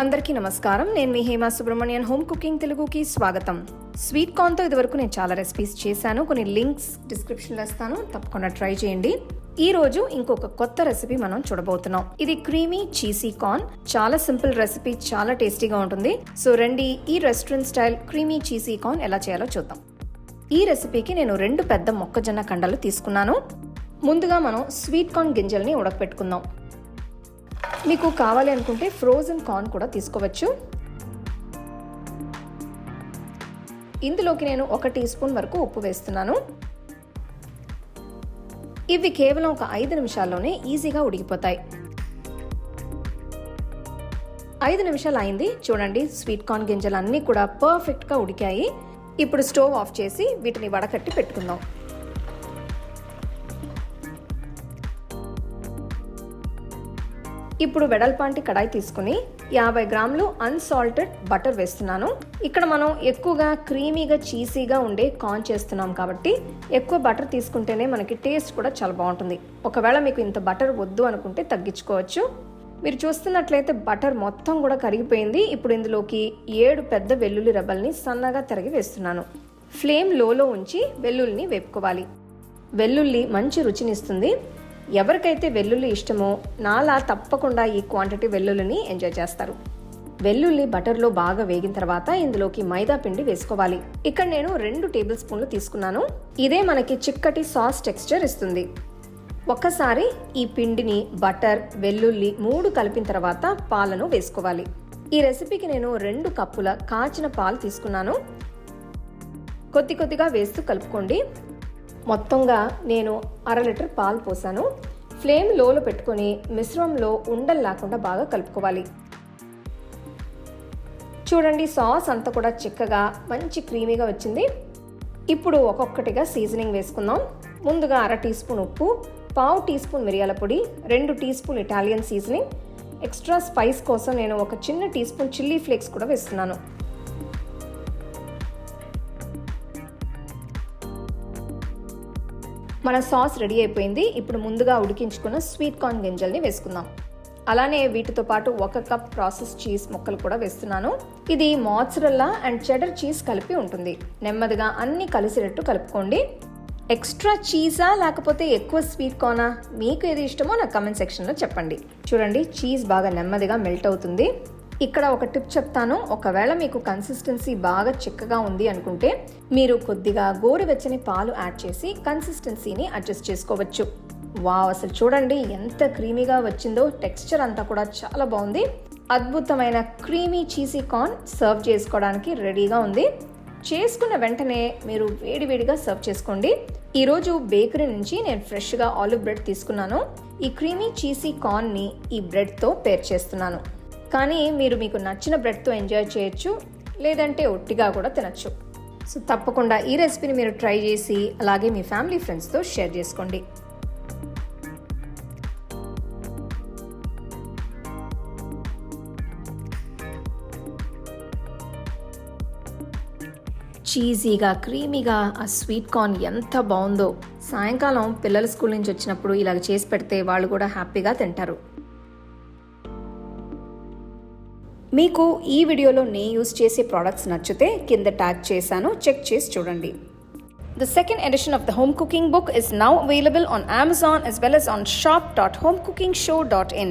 అందరికీ నమస్కారం. నేను మీ హేమా సుబ్రహ్మణ్యన్. హోమ్ కుకింగ్ తెలుగుకి స్వాగతం. స్వీట్ కార్న్తో ఇదివరకు నేను చాలా రెసిపీస్ చేశాను. కొన్ని లింక్స్ డిస్క్రిప్షన్లో ఇస్తాను, తప్పకుండా ట్రై చేయండి. ఈ రోజు ఇంకొక కొత్త రెసిపీ మనం చూడబోతున్నాం. ఇది క్రీమీ చీజీ కార్న్. చాలా సింపుల్ రెసిపీ, చాలా టేస్టీగా ఉంటుంది. సో రండి, ఈ restaurant style creamy cheesy corn ఎలా చేయాలో చూద్దాం. ఈ రెసిపీకి నేను 2 పెద్ద మొక్కజొన్న కండలు తీసుకున్నాను. ముందుగా మనం స్వీట్ కార్న్ గింజల్ని ఉడకపెట్టుకుందాం. మీకు కావాలి అనుకుంటే ఫ్రోజన్ కార్న్ కూడా తీసుకోవచ్చు. ఇందులోకి నేను 1 టీ స్పూన్ వరకు ఉప్పు వేస్తున్నాను. ఇవి కేవలం ఒక 5 నిమిషాల్లోనే ఈజీగా ఉడికిపోతాయి. 5 నిమిషాలు అయింది. చూడండి, స్వీట్ కార్న్ గింజలు అన్నీ కూడా పర్ఫెక్ట్గా ఉడికాయి. ఇప్పుడు స్టవ్ ఆఫ్ చేసి వీటిని వడకట్టి పెట్టుకుందాం. ఇప్పుడు వెడల్పాంటి కడాయి తీసుకుని 50 గ్రాములు అన్సాల్టెడ్ బటర్ వేస్తున్నాను. ఇక్కడ మనం ఎక్కువగా క్రీమీగా చీజీగా ఉండే కార్న్ చేస్తున్నాం కాబట్టి ఎక్కువ బటర్ తీసుకుంటేనే మనకి టేస్ట్ కూడా చాలా బాగుంటుంది. ఒకవేళ మీకు ఇంత బటర్ వద్దు అనుకుంటే తగ్గించుకోవచ్చు. మీరు చూస్తున్నట్లయితే బటర్ మొత్తం కూడా కరిగిపోయింది. ఇప్పుడు ఇందులోకి 7 పెద్ద వెల్లుల్లి రెబ్బల్ని సన్నగా తరిగి వేస్తున్నాను. ఫ్లేమ్ లోలో ఉంచి వెల్లుల్లిని వేపుకోవాలి. వెల్లుల్లి మంచి రుచినిస్తుంది. ఎవరికైతే వెల్లుల్లి ఇష్టమో నాలా తప్పకుండా ఈ క్వాంటిటీ వెల్లుల్లిని ఎంజాయ్ చేస్తారు. వెల్లుల్లి బటర్లో బాగా వేగిన తర్వాత ఇందులోకి మైదా పిండి వేసుకోవాలి. ఇక్కడ నేను 2 టేబుల్ స్పూన్లు తీసుకున్నాను. ఇదే మనకి చిక్కటి సాస్ టెక్స్చర్ ఇస్తుంది. ఒక్కసారి ఈ పిండిని బటర్, వెల్లుల్లి 3 కలిపిన తర్వాత పాలను వేసుకోవాలి. ఈ రెసిపీకి నేను 2 కప్పుల కాచిన పాలు తీసుకున్నాను. కొద్ది కొద్దిగా వేస్తూ కలుపుకోండి. మొత్తంగా నేను 1/2 లీటర్ పాలు పోసాను. ఫ్లేమ్ లోలో పెట్టుకొని మిశ్రమంలో ఉండలు లేకుండా బాగా కలుపుకోవాలి. చూడండి, సాస్ అంతా కూడా చిక్కగా మంచి క్రీమీగా వచ్చింది. ఇప్పుడు ఒక్కొక్కటిగా సీజనింగ్ వేసుకుందాం. ముందుగా 1/2 టీ స్పూన్ ఉప్పు, 1/2 టీ స్పూన్ మిరియాల పొడి, 2 teaspoon Italian seasoning. Extra spice కోసం నేను 1 చిన్న టీ స్పూన్ చిల్లీ ఫ్లేక్స్ కూడా వేస్తున్నాను. మన సాస్ రెడీ అయిపోయింది. ఇప్పుడు ముందుగా ఉడికించుకున్న స్వీట్ కార్న్ గింజల్ని వేసుకుందాం. అలానే వీటితో పాటు 1 కప్ ప్రాసెస్ చీజ్ ముక్కలు కూడా వేస్తున్నాను. ఇది మోzzarella అండ్ చెడర్ చీజ్ కలిపి ఉంటుంది. నెమ్మదిగా అన్ని కలిసినట్టు కలుపుకోండి. ఎక్స్ట్రా చీజా లేకపోతే ఎక్కువ స్వీట్ కార్నా, మీకు ఏది ఇష్టమో నాకు కమెంట్ సెక్షన్లో చెప్పండి. చూడండి, చీజ్ బాగా నెమ్మదిగా మెల్ట్ అవుతుంది. ఇక్కడ ఒక టిప్ చెప్తాను. ఒకవేళ మీకు కన్సిస్టెన్సీ బాగా చిక్కగా ఉంది అనుకుంటే మీరు కొద్దిగా గోరువెచ్చని పాలు యాడ్ చేసి కన్సిస్టెన్సీని అడ్జస్ట్ చేసుకోవచ్చు. వావ్, అసలు చూడండి ఎంత క్రీమీగా వచ్చిందో. టెక్స్చర్ అంతా కూడా చాలా బాగుంది. అద్భుతమైన క్రీమీ చీజీ కార్న్ సర్వ్ చేసుకోవడానికి రెడీగా ఉంది. చేసుకున్న వెంటనే మీరు వేడివేడిగా సర్వ్ చేసుకోండి. ఈరోజు బేకరీ నుంచి నేను ఫ్రెష్గా ఆలివ్ బ్రెడ్ తీసుకున్నాను. ఈ క్రీమీ చీజీ కార్న్ని ఈ బ్రెడ్తో పేర్ చేస్తున్నాను. కానీ మీరు మీకు నచ్చిన బ్రెడ్తో ఎంజాయ్ చేయొచ్చు, లేదంటే ఒట్టిగా కూడా తినచ్చు. సో తప్పకుండా ఈ రెసిపీని మీరు ట్రై చేసి అలాగే మీ ఫ్యామిలీ ఫ్రెండ్స్తో షేర్ చేసుకోండి. చీజీగా క్రీమీగా ఆ స్వీట్ కార్న్ ఎంత బాగుందో. సాయంకాలం పిల్లలు స్కూల్ నుంచి వచ్చినప్పుడు ఇలాగ చేసి పెడితే వాళ్ళు కూడా హ్యాపీగా తింటారు. మీకు ఈ వీడియోలో నేను యూజ్ చేసే ప్రోడక్ట్స్ నచ్చితే కింద ట్యాగ్ చేశాను, చెక్ చేసి చూడండి. The second edition of the home cooking book is now available on Amazon as well as on shop.homecookingshow.in.